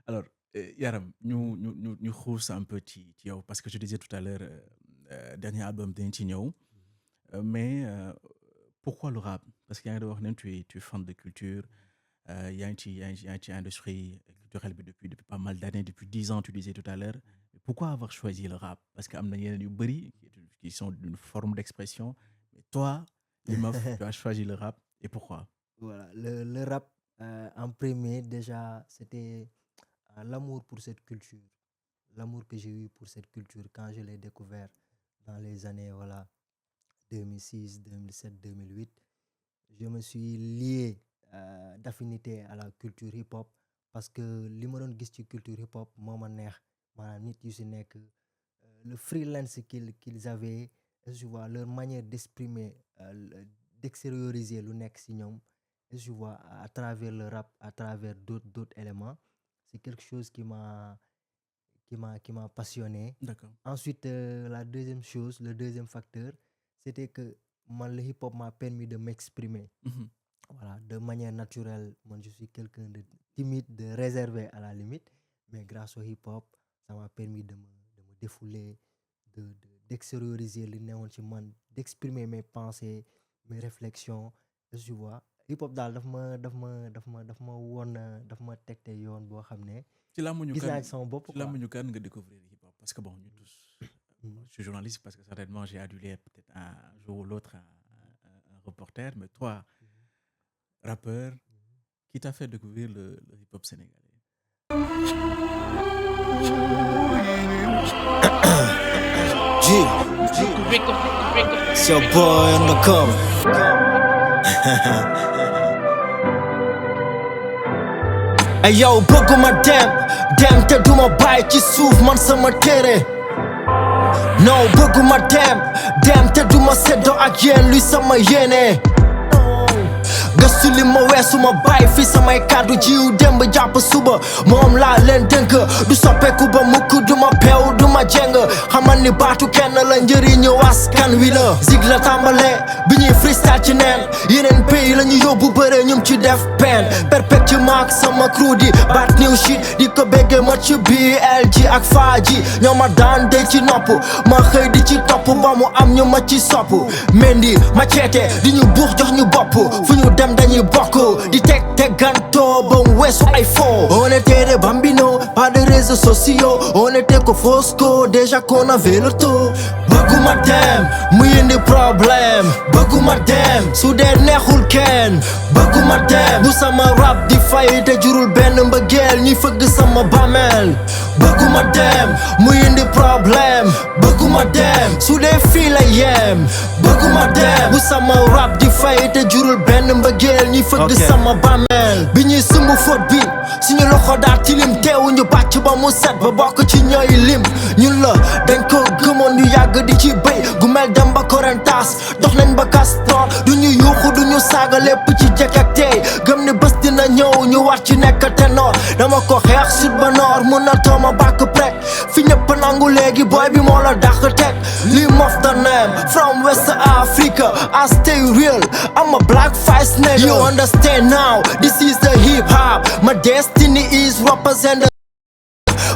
Alors, Yaram, nous xuus un peu ci yow parce que je disais tout à l'heure dernier album dinañ ci ñëw mais pourquoi le rap? Parce que yaa ngi doon wax ne tu es fan de culture yaa ngi ci industrie culturelle bi depuis pas mal d'années, depuis 10 ans tu disais tout à l'heure. Pourquoi avoir choisi le rap? Parce que am na yeneen yu bëri qui sont d'une forme d'expression. Mais toi, Limaf, tu as choisi le rap et pourquoi? Voilà, le rap, en premier, déjà, c'était l'amour pour cette culture. L'amour que j'ai eu pour cette culture quand je l'ai découvert dans les années voilà, 2006, 2007, 2008. Je me suis lié d'affinité à la culture hip-hop parce que li ma doon gis ci culture hip-hop moo ma neex maanaam nit yu si nekk le freelance qu'ils avaient, je vois leur manière d'exprimer, d'extérioriser lu nekk si ñoom. Je vois à travers le rap, à travers d'autres éléments. C'est quelque chose qui m'a passionné. D'accord. Ensuite, la deuxième chose, le deuxième facteur, c'était que le hip-hop m'a permis de m'exprimer. Mhm. Voilà, de manière naturelle. Moi, je suis quelqu'un de timide, de réservé à la limite. Mais grâce au hip-hop, ça m'a permis de me défouler, d'extérioriser le néon ci man, d'exprimer mes pensées, mes réflexions. Je vois. Hip-hop daal daf ma woon daf ma tegte yoon boo xam ne ci làmmiñu gis naa kan ci sama bopp ci quoi. làmmiñu kan nga découvrir hip-hop parce que bon ñu tous je suis journaliste parce que certainement j'ai adulé peut-être un jour ou l'autre un reporter mais toi rappeur qui t'a fait découvrir le hip-hop sénégalais. It's your boy on the cover. Ay yow bëgguma dem te duma bàyyi ci suuf man sama téere. No bëgguma dem te duma seddoo ak yéen luy sama yéene. Gëstu li ma weesu ma bàyyi fi samay kàddu jiw démb jàpp suba moom laa leen dénk du soppeeku ba mukk duma peew duma jeng xamal ni baatu kenn la njëriñu askan wi la zig la tàmbale bi ñuy freestyle ci neen yeneen pays la ñu yóbbu bëre ñum ci def pen perpect ci maak sama crew di baat new shit di ko bégge ma ci BLG ak Faaji ñoo ma daan dey ci nopp ma xëy di ci topp ba mu am ñu ma ci sopp mendi ma ceete di ñu buux jox ñu bopp fu ñu dem dañuy bokk di teggantoo ba mu weesu ay faux. On était des bambinos, pas de réseaux sociaux. On était que Fosco, déjà qu'on avait le taux. Bëgguma dem muy indi problème. Bëgguma dem su dee neexul kenn. Bëgguma dem bu sama rap di fay te jurul benn mbëggeel ñuy fëgg sama bàmmeel. Bëgguma dem muy indi problème. Bëgguma dem su dee fii la yem. Bëgguma dem bu sama rap di fay te jurul benn mbëggeel ñuy fëgg sama bàmmeel. Bi ñuy sumb fóot bi suñu loxo daa tilim teewuñu bàcc ba mu set ba bokk ci ñooy lim ñun la dañ ko gëmoon ñu yàgg di ci béy gu mel dem ba Korentas dox nañ ba Castor duñu yuuxu duñu saaga lépp ci jekk ak tey gëm ne bés dina ñëw ñu war ci nekk ténor dama ko xeex sud ba nord mun na tooma bàkk prek fi ñëpp nangu léegi boy bi moo la dàq teg li mof the name from West Africa I stay real I'm a black face nigga you understand now this is the hip hop my destiny is represented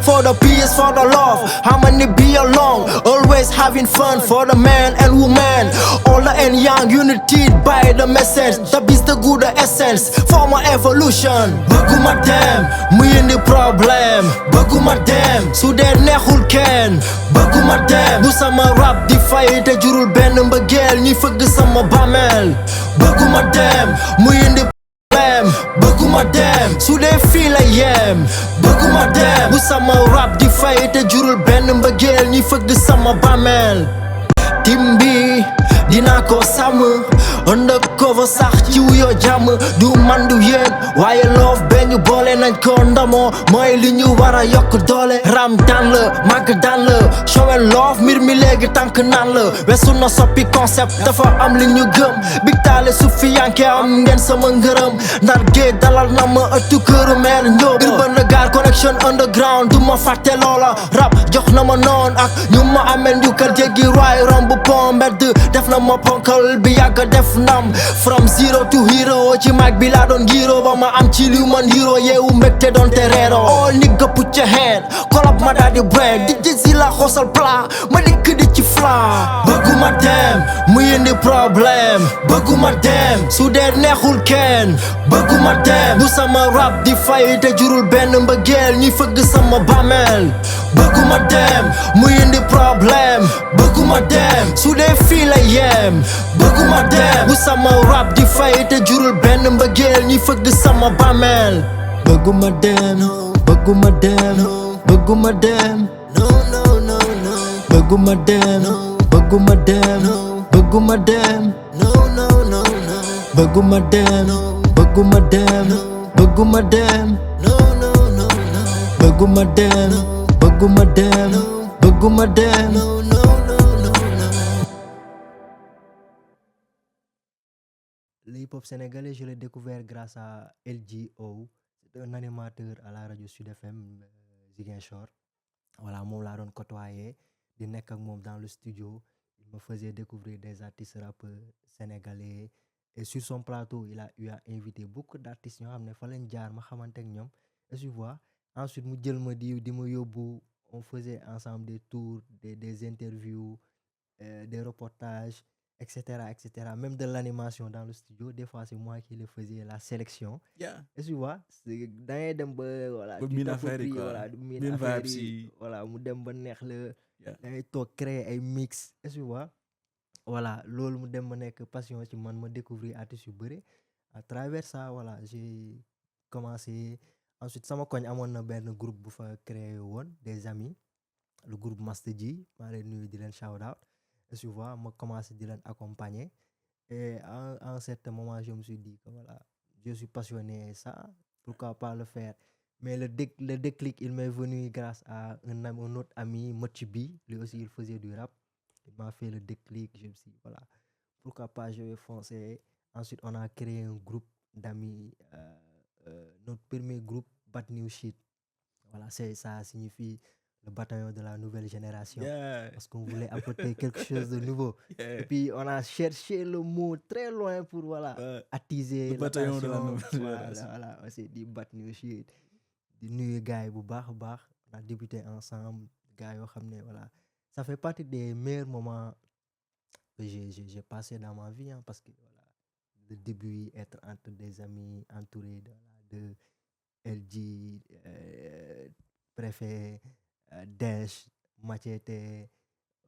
for the peace, for the love, harmony be along, always having fun for the man and woman, older and young, united by the message, that is the good essence for my evolution. Bëgguma dem muy indi problème, bëgguma dem su dee neexul kenn, bëgguma dem bu sama rap di fay te jurul benn mbëggeel ñuy fëgg sama bàmmeel, bëgguma dem muy indi bëgguma dem su dee fii la yem bëgguma dem bu sama rap di fay te jurul benn mbëggeel ñuy fëgg sama bàmmeel tim bi dinaa ko sàmm undercover sax ci wuyoo jàmm du man du yéen waaye loof benn boole nañ ko ndamoo mooy li ñu war a yokk doole ram daan la màgg daan la show and love mbir mi léegi tànk naan la weesu na soppi concept dafa am li ñu gëm big taale su fi yanke am ngeen sama ngërëm ndar géej dalal na ma ëttu këru meer ñëw urban gar connection underground du ma fàtte loola rap jox na ma noon ak ñu ma amel njukkal jéggi raay romb pont mbedd def na ma ponkal bi yàgg def ndam from zero to hero ci mic bi laa doon giro ba ma am ci li man hero yeewu mbégte doon te reero all nigga nigga put your hand collab ma daal di brand DJ si la xosal plat ma dikk di ci flan bëgguma dem muy indi problème bëgguma dem su dee neexul kenn bëgguma dem bu sama rap di fay te jurul benn mbëggeel ñuy fëgg sama bàmmeel bëgguma dem muy indi problème bëgguma dem su dee fii la yem bëgguma dem bu sama rap di fay te jurul benn mbëggeel ñuy fëgg sama bàmmeel bëgguma dem bëgguma dem bëgguma dem bëgguma dem bëgguma dem bëgguma dem bëgguma dem bëgguma dem bëgguma dem bëgguma dem bëgguma dem bëgguma dem Le hip-hop sénégalais, je l'ai découvert grâce à LGO. C'est un animateur à la radio Sud FM Ziguinchor. Voilà, moom laa doon côtoyer di nekk ak moom dans le studio. Il me faisait découvrir des artistes rappeurs sénégalais. Et sur son plateau, il a eu à inviter beaucoup d'artistes ñoo xam ne fa lañ jaar ma xamante ak ñoom. Et tu vois, ensuite mu jël ma di ma yóbbu. On faisait ensemble des tours, des interviews, des reportages, etc., etc. Même de l'animation dans le studio. Des fois, c'est moi qui le faisais, la sélection. Yeah. Et tu vois, dans les dem ba voilà, Ba tu miin t'appropries, affaire yi quoi. voilà, Miin miin affaire vibes yi, yi. voilà, mu dem ba neex la. Yeah. Da ngay toog créer ay mix. Et tu vois, voilà, loolu mu dem ba nekk passion ci man ma découvrir artistes yu bëri. À travers ça, voilà, j'ai commencé. Ensuite, sama koñ amoon na benn groupe bu fa créé woon, des amis. Le groupe Master G, maa leen nuyu di leen shout out. Et tu vois, ma commencé di leen accompagner. Et à un certain moment, je me suis dit que voilà, je suis passionné ça, pourquoi pas le faire. Mais le déclic, il m'est venu grâce à un autre ami, Mochibi. Lui aussi, il faisait du rap. Il m'a fait le déclic. Je me suis dit, voilà, pourquoi pas, je vais foncer. Ensuite, on a créé un groupe d'amis. Notre premier groupe, Bad New Shit. Voilà, ça signifie le bataillon de la nouvelle génération. Yeah. Parce qu'on voulait apporter quelque chose de nouveau. Yeah. Et puis, on a cherché le mot très loin pour voilà, attiser Le bataillon de la l'attention. nouvelle génération. Voilà, on s'est dit Bad New Shit. Di nuyu gars yi bu baax a baax. On a débuté ensemble. Gars yoo xam ne voilà. Ça fait partie des meilleurs moments que j'ai passé dans ma vie. Hein, parce que voilà, le début, être entre des amis, entouré de LG, Préfet, Dash, Machete,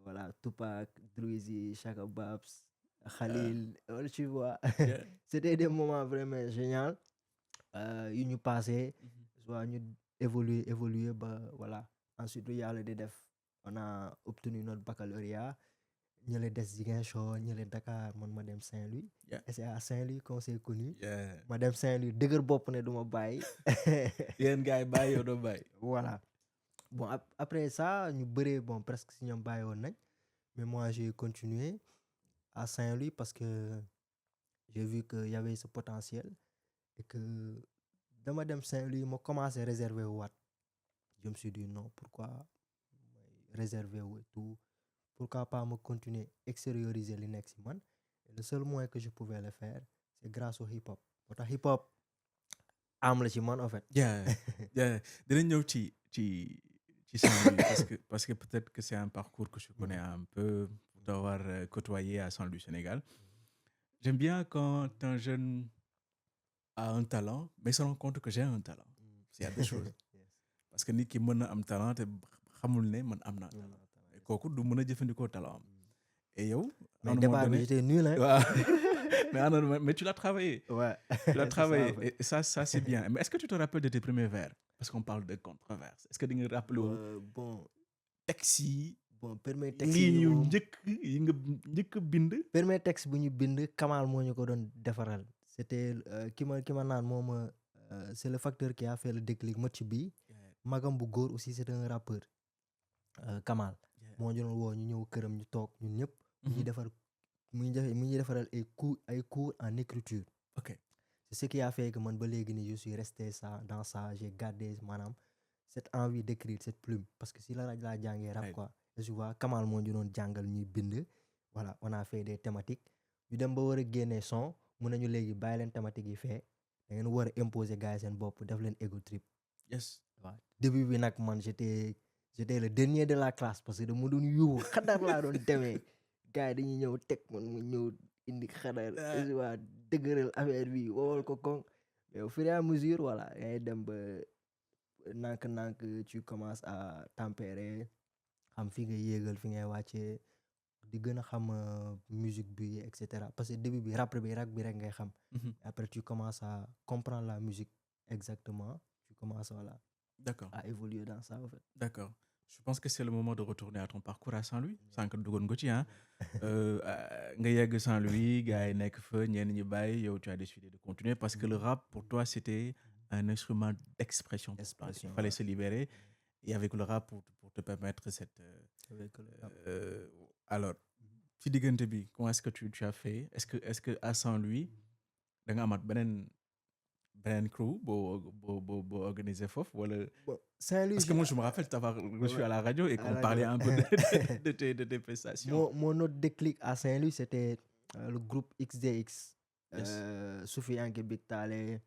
voilà, Tupac, Drizzy, Chaka Babs, Khalil, tu vois. Yeah. C'était des moments vraiment géniaux. Yu ñu passé, soit ñu évoluer ba voilà. Ensuite lu yàlla di def, on a obtenu notre baccalauréat. Ñële des Ziguinchor, ñële Dakar, man ma dem Saint-Louis. Yeah. Et c'est à Saint-Louis qu'on s'est connus. Yeah. Ma dem Saint-Louis dëgër bopp ne du ma bàyyi. Yéen gars yi bàyyi yow doo bàyyi. Voilà. Bon, après ça, ñu bëree bon presque si ñoom bàyyi woon nañ. Mais moi, j'ai continué à Saint-Louis parce que j'ai vu qu'il y avait ce potentiel. Et que dama dem Saint-Louis, ma commencé réserver waat. Je me suis dit non, pourquoi réserver wu et tout. Pourquoi pas me continuer extérioriser li nekk si man. Et le seul moyen que je pouvais le faire, c'est grâce au hip-hop. Moo tax hip-hop am la ci man en fait. Yeah. Yeah. Dinañ ñëw ci Saint-Louis parce que peut-être que c'est un parcours que je connais un peu d'avoir côtoyé à Saint-Louis, Sénégal. J'aime bien quand un jeune a un talent, mais il se rend compte que j'ai un talent. Il y a des choses. Yes. Parce que nit ki mën na am talent te xamul ne man am naa talent. Kooku du mën a jëfandikoo talent am. Et yow, Mais débat bi j'étais nul hein. Ouais. Mais tu l'as travaillé. Ouais. Tu l'as C'est travaillé. ça, en fait. Et ça c'est bien. Mais est-ce que tu te rappelles de tes premiers vers? Parce qu'on parle de controverse. Est-ce que di nga rappelé Bon, texte yi premier texte lii yi ñu moom njëkk bind? premier texte bu ñu bind Kamal moo ñu ko doon defaral. C'était ki ma naan moom c'est le facteur qui a fait le déclic Mochi bi. Magam bu góor aussi c'est un rappeur. Kamal. Moo ñu doon woo ñu ñëw këram ñu toog ñun ñëpp. mu ñuy defaral ay cours en écriture. Ok. C'est ce qui a fait que man ba léegi nii je suis resté dans ça, j'ai gardé maanaam cette envie d'écrire cette plume parce que si la laa jàngee rap quoi. Et tu vois Kamal moo ñu doon jàngal ñuy bind. Voilà, on a fait des thématiques. ñu dem ba war a génnee son mun nañu léegi bàyyi leen thématiques yi fee da ngeen war a imposer gars yi seen bopp def leen ego trip. Yes. waaw début bi nag man j'étais le dernier de la classe parce que dama doon yuuxu xadar laa doon demee gars yi dañuy ñëw teg man mu ñëw indi xadar waa dëgëral affaire bi wowal ko koŋ mais au fur et à mesure voilà ngay dem ba nànk tu commences à tempérer xam fi ngay yéegal fi ngay wàccee di gën a xam musique bi et cetera parce que début bi rap bi rek ngay xam après tu commences à comprendre la musique exactement tu commences voilà D'accord. à évoluer dans ça en fait. D'accord. Je pense que c'est le moment de retourner à ton parcours à Saint-Louis. Sànq duggoon nga ci nga yegg Saint-Louis gars yi nekk fa ñenn ñi bàyyi yow tu as décidé de continuer parce que le rap pour toi c'était un instrument d'expression. Il fallait se libérer et avec le rap pour te permettre cette alors ci diggante bi comment est-ce que tu as fait est-ce que à Saint-Louis da nga amaat beneen crew boo organisé foofu wala. Saint-Louis parce que moi je me rappelle t'avoir reçu à la radio et qu'on parlait un peu de tes prestations. Mon autre déclic à Saint-Louis c'était le groupe XDX. Soufiane Big Tale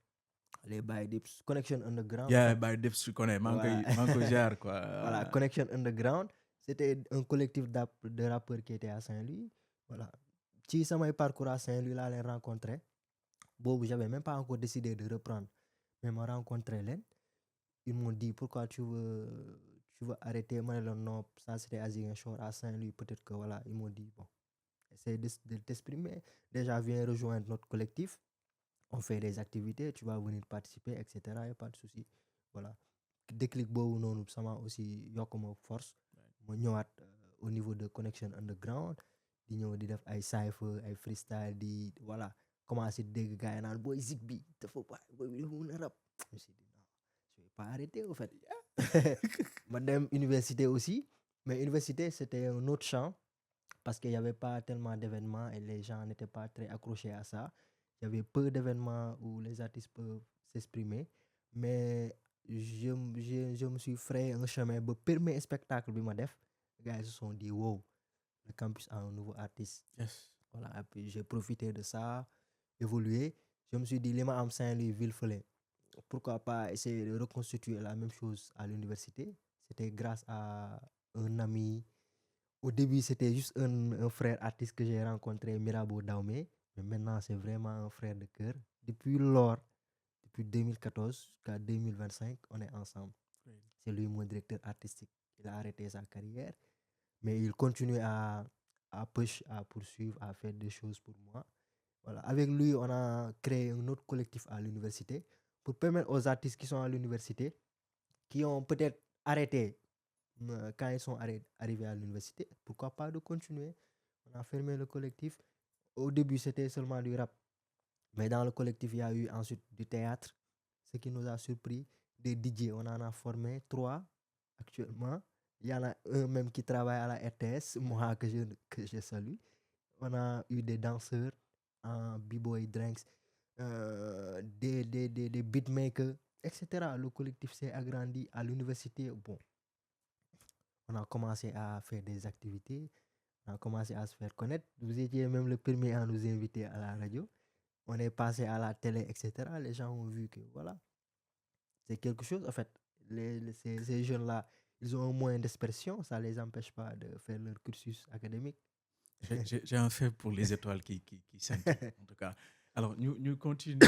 les Baye Dips Connection Underground. Yeah, Baye Dips tu connais maa ngi koy jaar quoi. Voilà Connection Underground c'était un collectif de rappeurs qui était à Saint-Louis voilà ci samay parcours à Saint-Louis laa leen rencontré boobu j'avais même pas encore décidé de reprendre mais ma rencontré leen ils m'ont dit pourquoi tu veux arrêter ma ne leen non ça c'était à Ziguinchor à Saint-Louis peut-être que voilà ils m'ont dit bon essaie de t'exprimer déjà viens rejoindre notre collectif on fait des activités tu vas venir participer et cetera y a pas de souci voilà déclic boobu noonu sama aussi yokk ma force ma ñëwaat au niveau de Connection Underground di ñëw di def ay cypher ay freestyle di voilà commencé dégg gars yi naan booy Zik bi dafa booy bi dafa mën a rap je me suis dit non je vais pas arrêter au fait ma dem université aussi mais université c'était un autre champ parce qu'il y avait pas tellement d'événements et les gens n'étaient pas très accrochés à ça il y avait peu d'événements où les artistes peuvent s'exprimer mais je me suis frayé un chemin ba premier spectacle bi ma def gars yi se sont dit wow le campus a un nouveau artiste. Yes. Voilà et puis j'ai profité de ça évoluer je me suis dit li ma am Saint-Louis ville fële pourquoi pas essayer de reconstituer la même chose à l'université c'était grâce à un ami au début c'était juste un frère artiste que j'ai rencontré Mirabeau Daomé mais maintenant c'est vraiment un frère de cœur depuis lors depuis 2014 jusqu'à 2025 on est ensemble. C'est lui mon directeur artistique il a arrêté sa carrière mais il continue à push à poursuivre à faire des choses pour moi. Voilà, avec lui, on a créé un autre collectif à l'université pour permettre aux artistes qui sont à l'université, qui ont peut-être arrêté quand ils sont arrivés à l'université, pourquoi pas de continuer. On a fermé le collectif. Au début, c'était seulement du rap. Mais dans le collectif, il y a eu ensuite du théâtre, ce qui nous a surpris. Des DJ, on en a formé 3 actuellement. Il y en a un même qui travaille à la RTS, moi que je salue. On a eu des danseurs en b-boy drinks, des beatmakers, etc. Le collectif s'est agrandi à l'université. Bon, on a commencé à faire des activités, on a commencé à se faire connaître. Vous étiez même le premier à nous inviter à la radio. On est passé à la télé, etc. Les gens ont vu que voilà, c'est quelque chose. En fait, ces jeunes-là, ils ont un moyen d'expression, ça ne les empêche pas de faire leur cursus académique. J'ai un fait pour les étoiles qui scintillent, en tout cas. Alors, nous continuons